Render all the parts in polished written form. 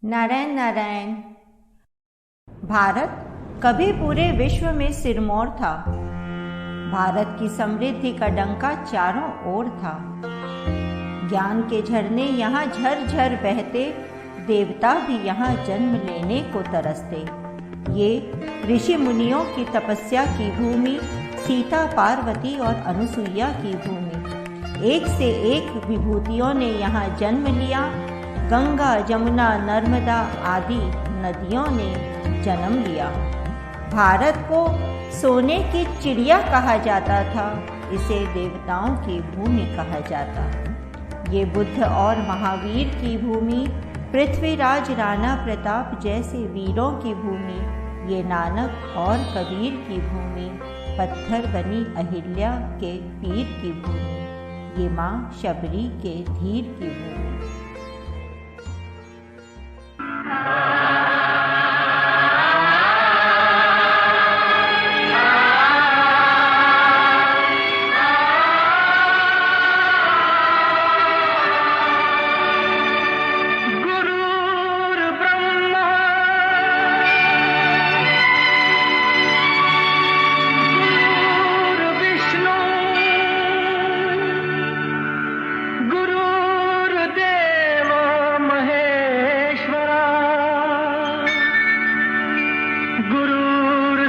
नारायण नारायण। भारत कभी पूरे विश्व में सिरमौर था। भारत की समृद्धि का डंका चारों ओर था। ज्ञान के झरने यहाँ झरझर बहते, देवता भी यहाँ जन्म लेने को तरसते। ये ऋषि मुनियों की तपस्या की भूमि, सीता पार्वती और अनुसुईया की भूमि। एक से एक विभूतियों ने यहाँ जन्म लिया। गंगा, जमुना, नर्मदा आदि नदियों ने जन्म लिया। भारत को सोने की चिड़िया कहा जाता था, इसे देवताओं की भूमि कहा जाता। ये बुद्ध और महावीर की भूमि, पृथ्वीराज राणा प्रताप जैसे वीरों की भूमि, ये नानक और कबीर की भूमि, पत्थर बनी अहिल्या के पीर की भूमि, ये माँ शबरी के धीर की भूमि।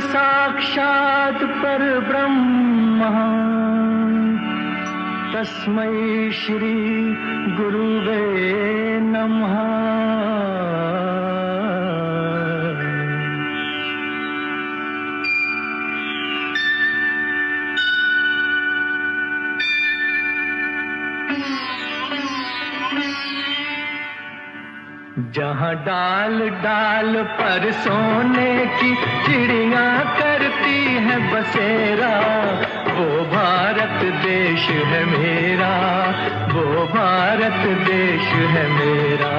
साक्षात् परब्रह्म तस्मै श्री गुरुवे नमः। जहाँ डाल डाल पर सोने की चिड़िया करती है बसेरा, वो भारत देश है मेरा, वो भारत देश है मेरा।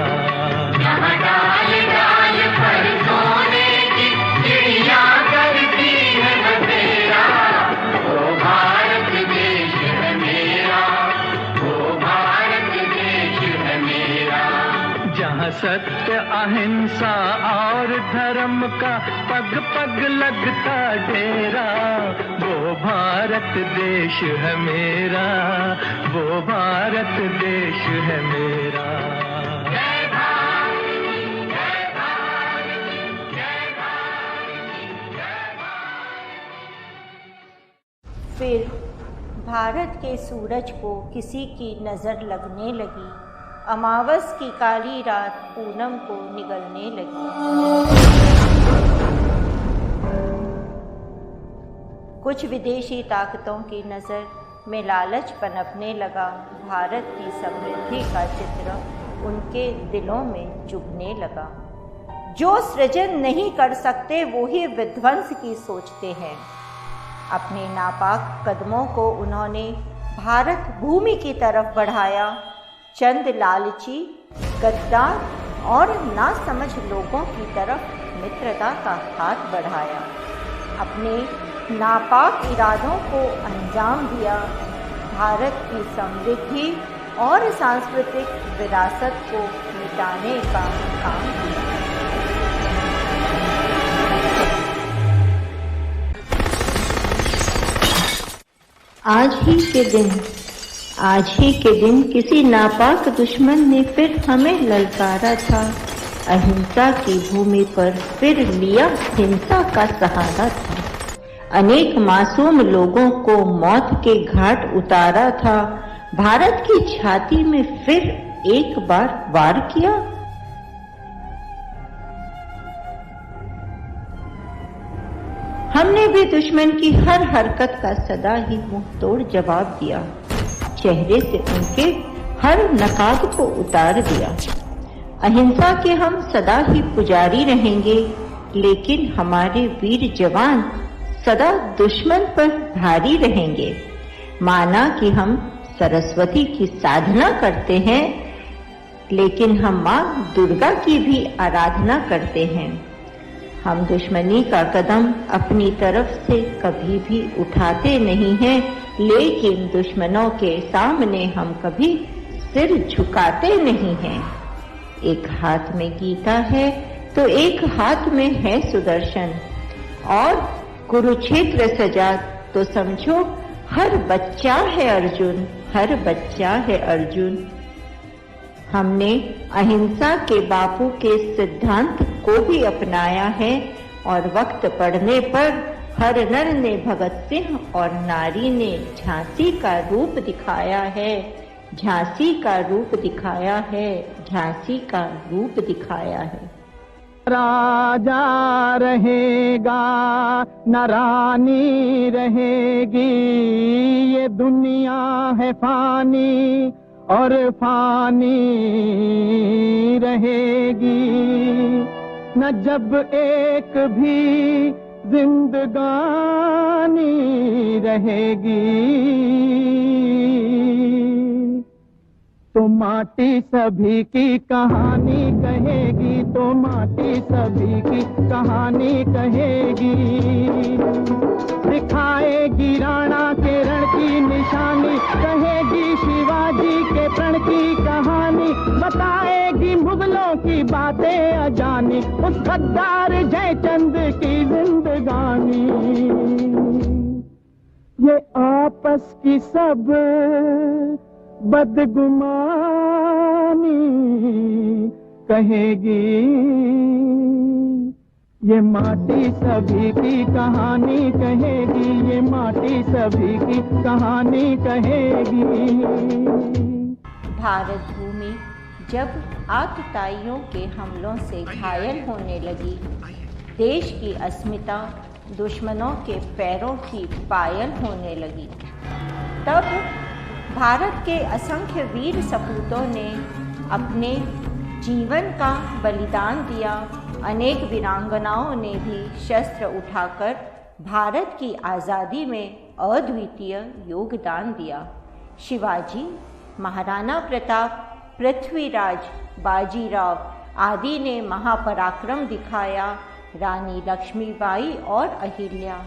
जहाँ डाल डाल पर सोने की चिड़िया करती है बसेरा, वो भारत देश है मेरा, वो भारत देश है मेरा। जहाँ सत्य अहिंसा और धर्म का पग पग लगता डेरा, वो भारत देश है मेरा, वो भारत देश है मेरा। जय भारत, जय भारत, जय भारत, जय भारत। फिर भारत के सूरज को किसी की नज़र लगने लगी। अमावस की काली रात पूनम को निगलने लगी। कुछ विदेशी ताकतों की नज़र में लालच पनपने लगा। भारत की समृद्धि का चित्र उनके दिलों में चुभने लगा। जो सृजन नहीं कर सकते वो ही विध्वंस की सोचते हैं। अपने नापाक कदमों को उन्होंने भारत भूमि की तरफ बढ़ाया। चंद लालची, गद्दार और नासमझ लोगों की तरफ मित्रता का हाथ बढ़ाया। अपने नापाक इरादों को अंजाम दिया। भारत की समृद्धि और सांस्कृतिक विरासत को मिटाने का काम किया। आज ही के दिन किसी नापाक दुश्मन ने फिर हमें ललकारा था। अहिंसा की भूमि पर फिर लिया हिंसा का सहारा था। अनेक मासूम लोगों को मौत के घाट उतारा था। भारत की छाती में फिर एक बार वार किया। हमने भी दुश्मन की हर हरकत का सदा ही मुंह तोड़ जवाब दिया। चेहरे से उनके हर नकाब को उतार दिया। अहिंसा के हम सदा ही पुजारी रहेंगे, लेकिन हमारे वीर जवान सदा दुश्मन पर भारी रहेंगे। माना कि हम सरस्वती की साधना करते हैं, लेकिन हम माँ दुर्गा की भी आराधना करते हैं। हम दुश्मनी का कदम अपनी तरफ से कभी भी उठाते नहीं हैं, लेकिन दुश्मनों के सामने हम कभी सिर झुकाते नहीं हैं। एक हाथ में गीता है तो एक हाथ में है सुदर्शन, और कुरुक्षेत्र सजा तो समझो हर बच्चा है अर्जुन, हर बच्चा है अर्जुन। हमने अहिंसा के बापू के सिद्धांत को भी अपनाया है, और वक्त पड़ने पर हर नर ने भगत सिंह और नारी ने झांसी का रूप दिखाया है, झांसी का रूप दिखाया है, झांसी का रूप दिखाया है। राजा रहेगा न रानी रहेगी, ये दुनिया है फानी और फानी रहेगी, न जब एक भी जिंदगानी रहेगी, तो माटी सभी की कहानी कहेगी, तो माटी सभी की कहानी कहेगी। दिखाएगी राणा के रण की निशानी, कहेगी शिवाजी के प्रण की कहानी, बताएगी मुगलों की बातें अजानी, उस गद्दार जयचंद की जिंदगानी। ये आपस की सब बदगुमानी कहेगी, ये माटी सभी की कहानी कहेगी, ये माटी सभी की कहानी कहेगी। भारत भूमि जब आतताइयों के हमलों से घायल होने लगी, देश की अस्मिता दुश्मनों के पैरों की पायल होने लगी, तब भारत के असंख्य वीर सपूतों ने अपने जीवन का बलिदान दिया। अनेक वीरांगनाओं ने भी शस्त्र उठाकर भारत की आज़ादी में अद्वितीय योगदान दिया। शिवाजी, महाराणा प्रताप, पृथ्वीराज, बाजीराव आदि ने महापराक्रम दिखाया। रानी लक्ष्मीबाई और अहिल्या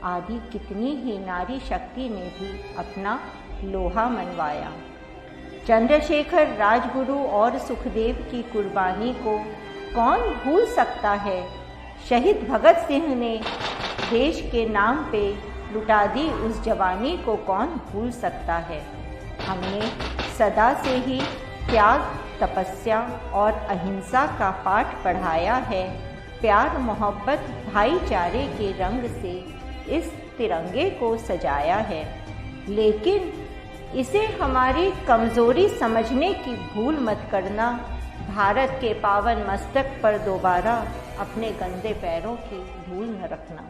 आदि कितनी ही नारी शक्ति ने भी अपना लोहा मनवाया। चंद्रशेखर, राजगुरु और सुखदेव की कुर्बानी को कौन भूल सकता है। शहीद भगत सिंह ने देश के नाम पे लुटा दी उस जवानी को कौन भूल सकता है। हमने सदा से ही त्याग, तपस्या और अहिंसा का पाठ पढ़ाया है। प्यार, मोहब्बत, भाईचारे के रंग से इस तिरंगे को सजाया है, लेकिन इसे हमारी कमजोरी समझने की भूल मत करना। भारत के पावन मस्तक पर दोबारा अपने गंदे पैरों की धूल न रखना।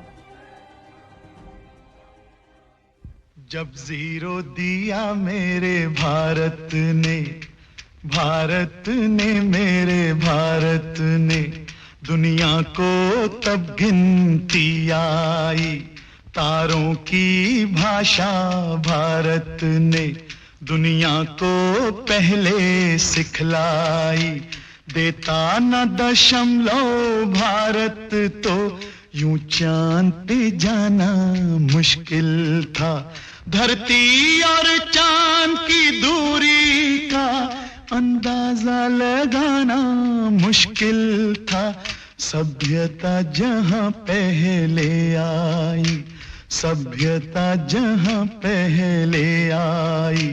जब जीरो दिया मेरे भारत ने, भारत ने मेरे भारत ने, दुनिया को तब गिनती आई। तारों की भाषा भारत ने दुनिया को पहले सिखलाई। देता न दशमलव भारत तो यूं चांद पे जाना मुश्किल था। धरती और चांद की दूरी का अंदाजा लगाना मुश्किल था। सभ्यता जहां पहले आई, सभ्यता जहां पहले आई,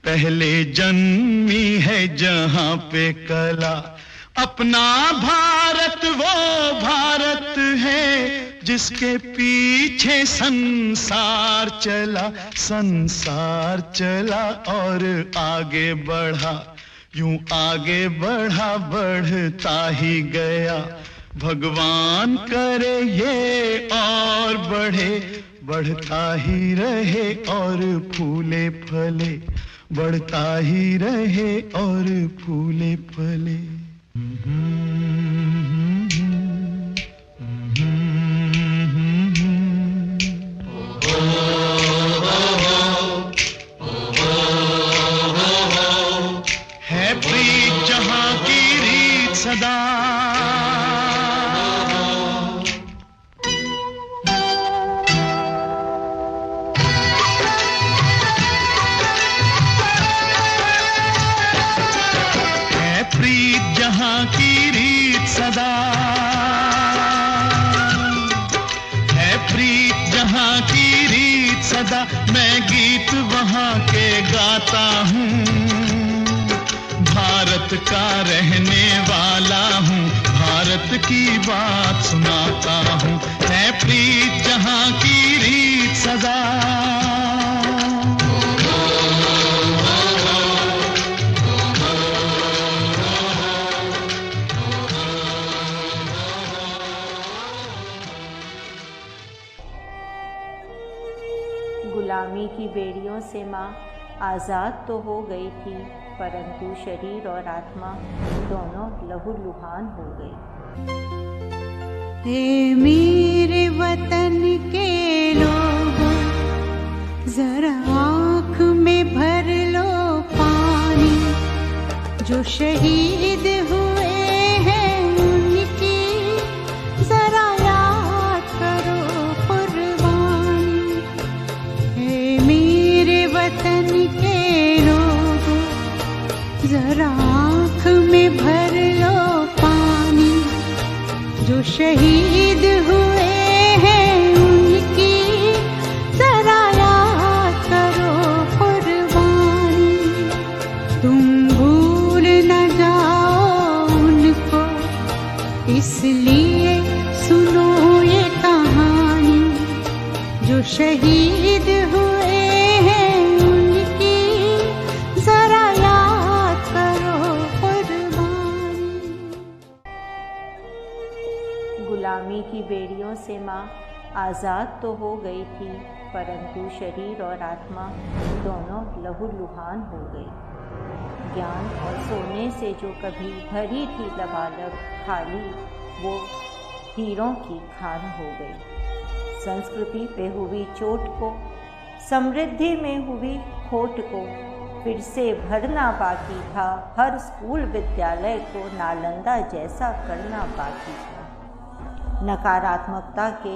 पहले जन्मी है जहां पे कला। अपना भारत वो भारत है जिसके पीछे संसार चला, संसार चला और आगे बढ़ा। यूं आगे बढ़ा, बढ़ता ही गया। भगवान करे ये और बढ़े, बढ़ता ही रहे और फूले फले, बढ़ता ही रहे और फूले फले। है प्रीत जहां की रीत सदा, सदा मैं गीत वहाँ के गाता हूँ। भारत का रहने वाला हूँ, भारत की बात सुनाता हूँ। है प्रीत जहाँ की रीत सदा। गुलामी की बेड़ियों से माँ आज़ाद तो हो गई थी, परंतु शरीर और आत्मा दोनों लहूलुहान हो गए। हे मेरे वतन के लोगों, जरा आँख में भर लो पानी। जो शहीद हुए हैं उनकी जरा याद करो कुर्बानी। हे मेरे वतन के लोगों, जरा आँख में भर लो पानी। जो शहीद हुए हैं उनकी जरा याद करो कुर्बानी। तुम भूल न जाओ उनको, इसलिए सुनो ये कहानी। जो शहीद हुए हैं उनकी जरा याद करो कुर्बानी। गुलामी की बेड़ियों से माँ आज़ाद तो हो गई थी, परंतु शरीर और आत्मा दोनों लहूलुहान हो गए। ज्ञान और सोने से जो कभी भरी थी लबालब खाली, वो हीरों की खान हो गई। संस्कृति पे हुई चोट को, समृद्धि में हुई खोट को फिर से भरना बाकी था। हर स्कूल विद्यालय को नालंदा जैसा करना बाकी था। नकारात्मकता के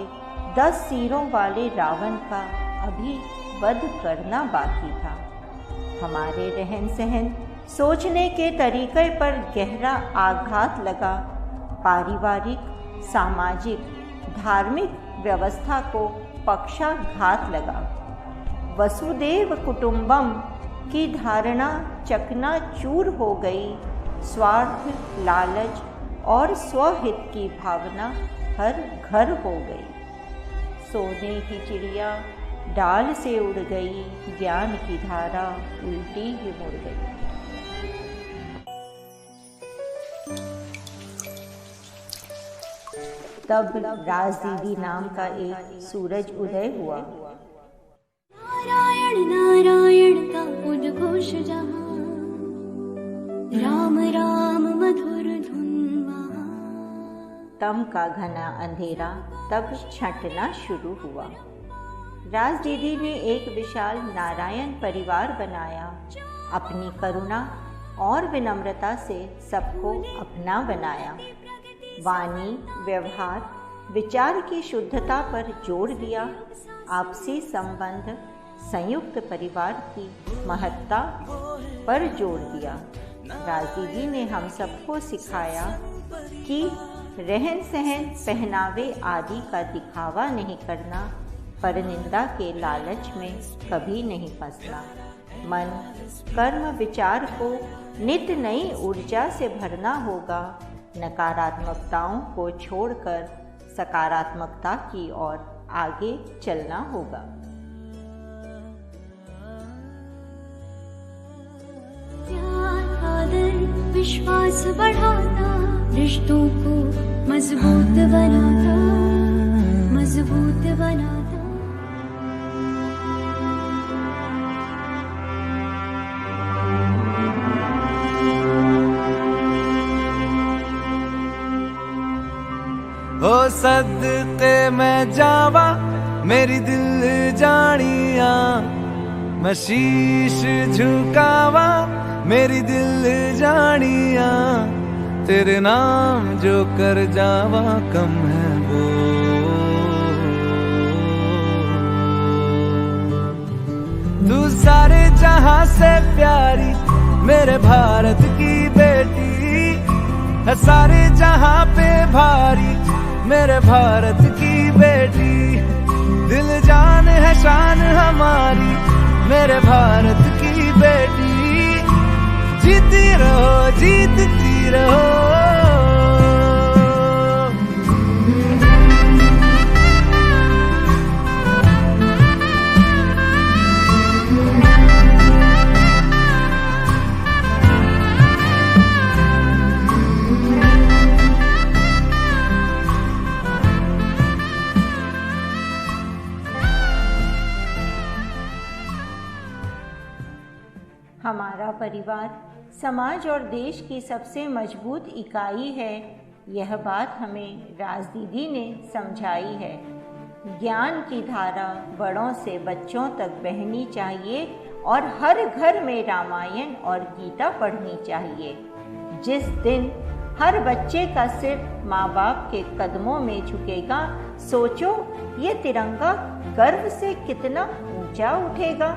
10 सिरों वाले रावण का अभी वध करना बाकी था। हमारे रहन सहन, सोचने के तरीके पर गहरा आघात लगा। पारिवारिक, सामाजिक, धार्मिक व्यवस्था को पक्षाघात लगा। वसुदेव कुटुंबम की धारणा चकनाचूर हो गई। स्वार्थ, लालच और स्वहित की भावना हर घर हो गई। सोने की चिड़िया डाल से उड़ गई, ज्ञान की धारा उल्टी ही मुड़ गई। तब राजदीदी नाम का एक सूरज उदय हुआ। नारायण नारायण का उद्घोष जहाँ, राम राम मधुर धुन वहाँ। तम का घना अंधेरा तब छंटना शुरू हुआ। राजदीदी ने एक विशाल नारायण परिवार बनाया। अपनी करुणा और विनम्रता से सबको अपना बनाया। वाणी, व्यवहार, विचार की शुद्धता पर जोर दिया। आपसी संबंध, संयुक्त परिवार की महत्ता पर जोर दिया। राजदीदी ने हम सबको सिखाया कि रहन सहन, पहनावे आदि का दिखावा नहीं करना, पर निंदा के लालच में कभी नहीं फंसना। मन, कर्म, विचार को नित नई ऊर्जा से भरना होगा। नकारात्मकताओं को छोड़कर सकारात्मकता की ओर आगे चलना होगा। प्यार, आदर, विश्वास बढ़ाता, रिश्तों को मजबूत बनाता, मजबूत बनाता। हो सदके मैं जावा मेरी दिल जानिया, मैं शीश झुकावा मेरी दिल जानिया। तेरे नाम जो कर जावा कम है वो। तू सारे जहां से प्यारी मेरे भारत की बेटी है, सारे जहां पे भारी मेरे भारत की बेटी। दिल जान है शान हमारी, मेरे भारत की बेटी। जीती रहो, जीतती रहो। हमारा परिवार समाज और देश की सबसे मजबूत इकाई है, यह बात हमें राज दीदी ने समझाई है। ज्ञान की धारा बड़ों से बच्चों तक बहनी चाहिए और हर घर में रामायण और गीता पढ़नी चाहिए। जिस दिन हर बच्चे का सिर माँ बाप के कदमों में झुकेगा, सोचो ये तिरंगा गर्व से कितना ऊंचा उठेगा।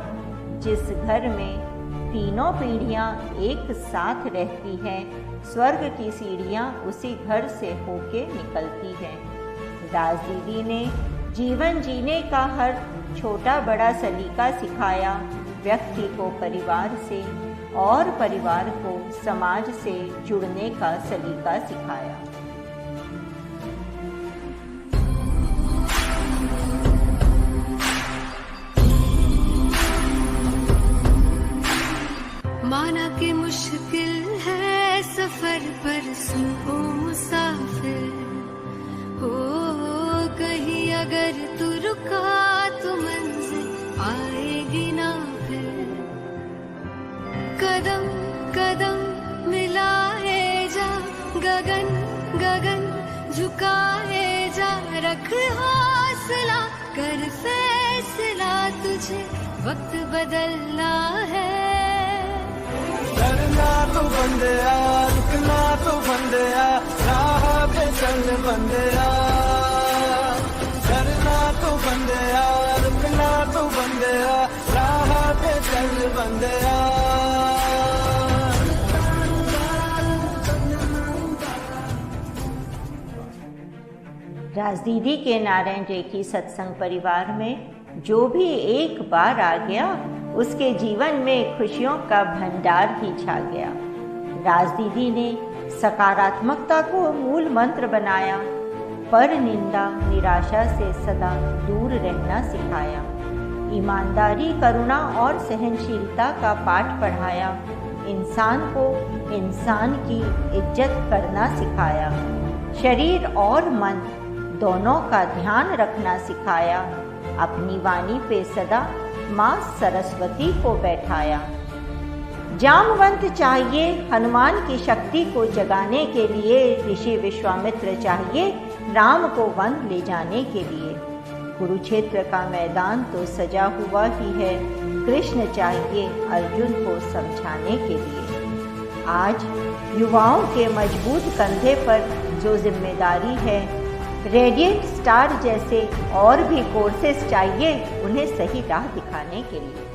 जिस घर में तीनों पीढ़ियां एक साथ रहती हैं, स्वर्ग की सीढ़ियां उसी घर से होके निकलती हैं। राज दीदी ने जीवन जीने का हर छोटा बड़ा सलीका सिखाया, व्यक्ति को परिवार से और परिवार को समाज से जुड़ने का सलीका सिखाया। माना कि मुश्किल है सफर पर सुनो मुसाफिर हो, कहीं अगर तू रुका तो मंजिल आएगी ना फिर। कदम कदम मिलाए जा, गगन गगन झुकाए जा, रख हौसला कर फैसला, तुझे वक्त बदलना है। डरना तो बंदिया, रुकना तो बंदिया, राह पे चल बंदिया। डरना तो बंदिया, रुकना तो बंदिया, राह पे चल बंदिया। राज दीदी के नारायण रेखी सत्संग परिवार में जो भी एक बार आ गया, उसके जीवन में खुशियों का भंडार ही छा गया। राज दीदी ने सकारात्मकता को मूल मंत्र बनाया, पर निंदा निराशा से सदा दूर रहना सिखाया। ईमानदारी, करुणा और सहनशीलता का पाठ पढ़ाया। इंसान को इंसान की इज्जत करना सिखाया। शरीर और मन दोनों का ध्यान रखना सिखाया। अपनी वाणी पे सदा माँ सरस्वती को बैठाया। जामवंत चाहिए हनुमान की शक्ति को जगाने के लिए, ऋषि विश्वामित्र चाहिए राम को वन ले जाने के लिए। कुरुक्षेत्र का मैदान तो सजा हुआ ही है, कृष्ण चाहिए अर्जुन को समझाने के लिए। आज युवाओं के मजबूत कंधे पर जो जिम्मेदारी है, रेडिएंट स्टार जैसे और भी कोर्सेस चाहिए उन्हें सही राह दिखाने के लिए।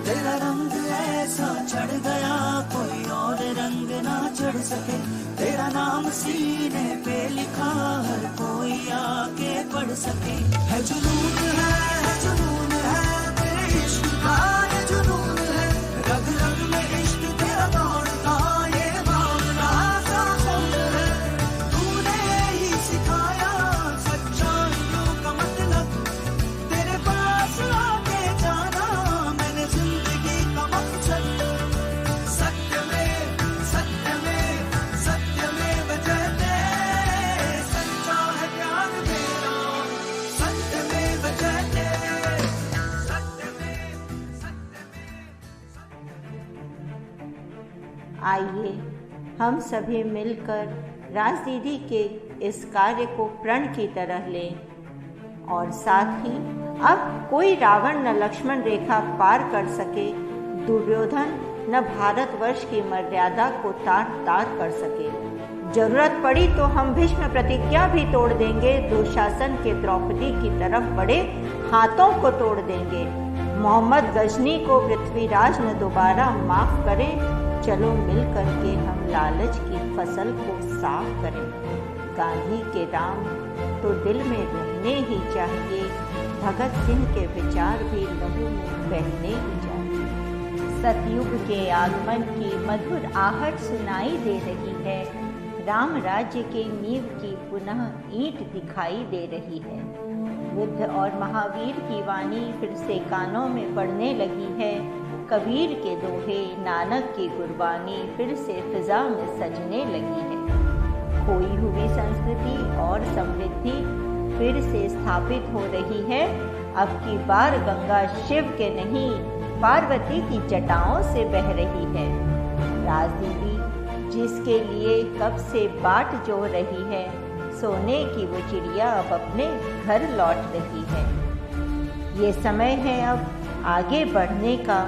तेरा रंग ऐसा चढ़ गया कोई और रंग ना चढ़ सके, तेरा नाम सीने पे लिखा हर कोई आके पढ़ सके। है जुनून है जुनून है, तेरे इश्क का ये जुनून है, रग रग में इश्क तेरा दौड़ता ये भावना सा खून है। तूने ही सिखाया सच्चाइयों का मतलब, तेरे पास आके जाना मैंने जिंदगी का मकसद। सत्य में सत्य में सत्य में बजते, सच्चा है प्यार मेरा, सत्य में बजते, सत्य में सत्य में। आइए हम सभी मिलकर राज दीदी के इस कार्य को प्रण की तरह लें, और साथ ही अब कोई रावण न लक्ष्मण रेखा पार कर सके, दुर्योधन न भारतवर्ष की मर्यादा को तार तार कर सके। जरूरत पड़ी तो हम भीष्म प्रतिज्ञा भी तोड़ देंगे, दुशासन के द्रौपदी की तरफ बढ़े हाथों को तोड़ देंगे। मोहम्मद गजनी को पृथ्वीराज न दोबारा माफ करे, चलो मिल करके हम लालच की फसल को साफ करें। गांधी के राम तो दिल में रहने ही चाहिए, भगत सिंह के विचार भी लहू में बहने ही चाहिए। सतयुग के आगमन की मधुर आहट सुनाई दे रही है, राम राज्य के नींव की पुनः ईंट दिखाई दे रही है। बुद्ध और महावीर की वाणी फिर से कानों में पड़ने लगी है, कबीर के दोहे, नानक की गुरबानी फिर से फिजा में सजने लगी है। खोई हुई संस्कृति और समृद्धि फिर से स्थापित हो रही है। अब की बार गंगा शिव के नहीं, पार्वती की जटाओं से बह रही है। राजदीदी जिसके लिए कब से बाट जोड़ रही है, सोने की वो चिड़िया अब अपने घर लौट रही है। ये समय है अब आगे बढ़ने का,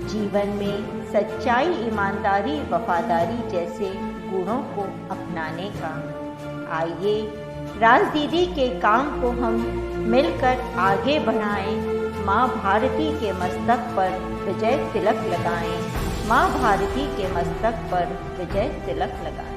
जीवन में सच्चाई, ईमानदारी, वफादारी जैसे गुणों को अपनाने का। आइए राजदीदी के काम को हम मिलकर आगे बढ़ाएं, माँ भारती के मस्तक पर विजय तिलक लगाएं, माँ भारती के मस्तक पर विजय तिलक लगाएं।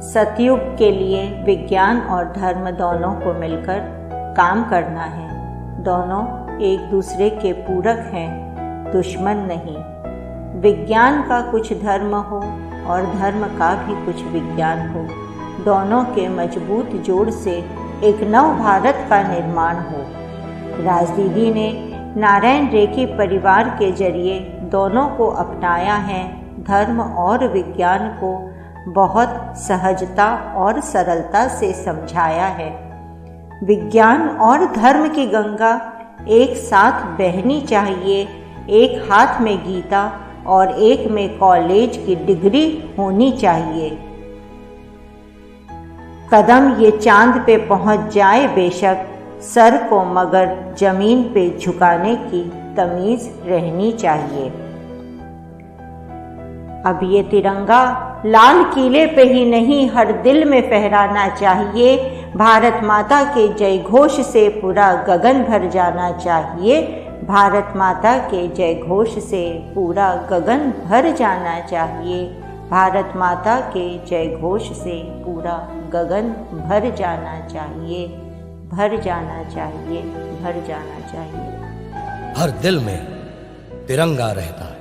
सतयुग के लिए विज्ञान और धर्म दोनों को मिलकर काम करना है। दोनों एक दूसरे के पूरक हैं, दुश्मन नहीं। विज्ञान का कुछ धर्म हो और धर्म का भी कुछ विज्ञान हो, दोनों के मजबूत जोड़ से एक नव भारत का निर्माण हो। राजदीदी ने नारायण रेखी परिवार के जरिए दोनों को अपनाया है, धर्म और विज्ञान को बहुत सहजता और सरलता से समझाया है। विज्ञान और धर्म की गंगा एक साथ बहनी चाहिए, एक हाथ में गीता और एक में कॉलेज की डिग्री होनी चाहिए। कदम ये चांद पे पहुंच जाए बेशक, सर को मगर जमीन पे झुकाने की तमीज रहनी चाहिए। अब ये तिरंगा लाल किले पे ही नहीं हर दिल में फहराना चाहिए, भारत माता के जय घोष से पूरा गगन भर जाना चाहिए, भारत माता के जय घोष से पूरा गगन भर जाना चाहिए, भारत माता के जय घोष से पूरा गगन भर जाना चाहिए, भर जाना चाहिए, भर जाना चाहिए। हर दिल में तिरंगा रहता है।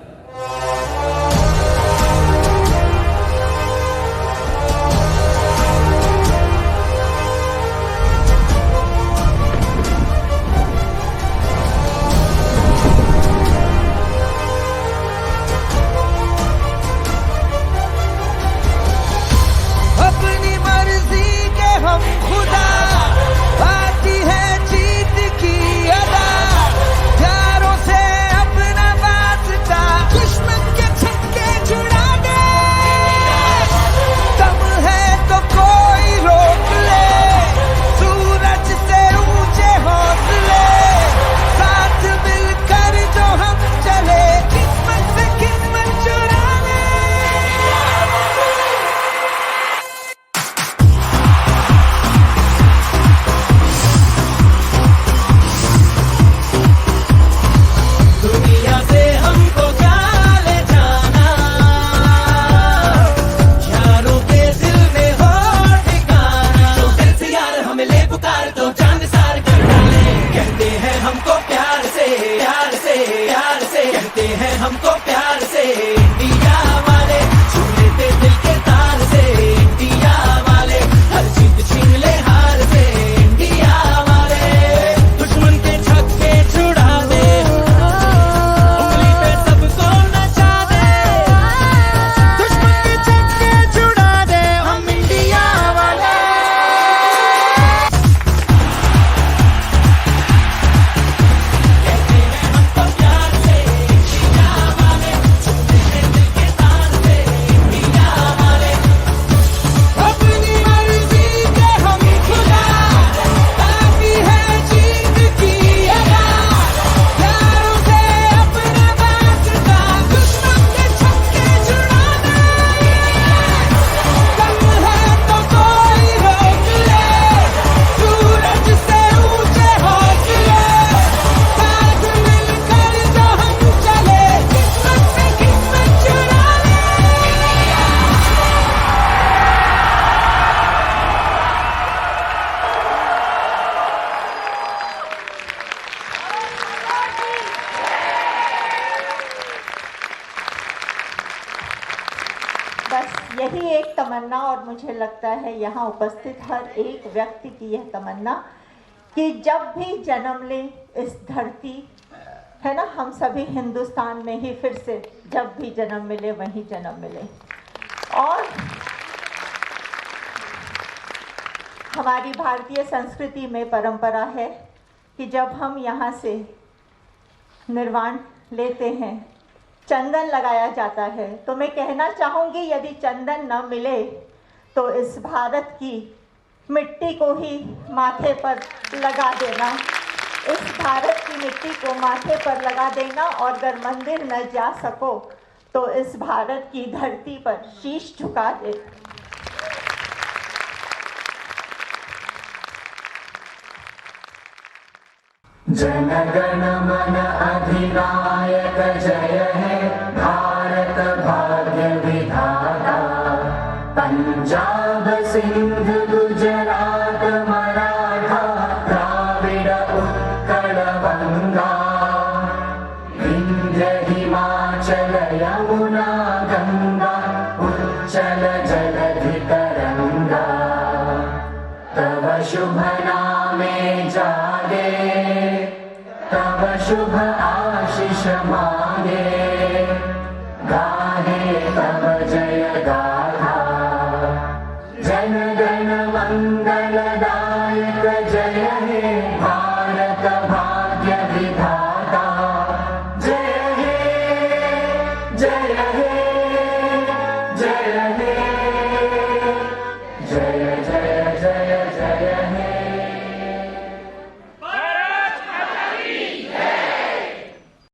तमन्ना, और मुझे लगता है यहाँ उपस्थित हर एक व्यक्ति की यह तमन्ना कि जब भी जन्म ले इस धरती, है ना, हम सभी हिंदुस्तान में ही फिर से जब भी जन्म मिले वहीं जन्म मिले। और हमारी भारतीय संस्कृति में परंपरा है कि जब हम यहाँ से निर्वाण लेते हैं चंदन लगाया जाता है। तो मैं कहना चाहूँगी यदि चंदन न मिले तो इस भारत की मिट्टी को ही माथे पर लगा देना, इस भारत की मिट्टी को माथे पर लगा देना, और अगर मंदिर न जा सको तो इस भारत की धरती पर शीश झुका दे। जन गण मन अधिनायक जय है भारत भाग्य विधाता। पंजाब सिंध गुजरात मराठा द्राविड़ उत्कल बंगा, विंध्य हिमाचल यमुना गंगा उच्चल जलधि तरंगा। तव शुभ नामे जागे, तब शुभ आशीष मांगे, गाहे तब जय गाथा। जन गण मंगलदायक जय हे भारत भाग्य विधाता।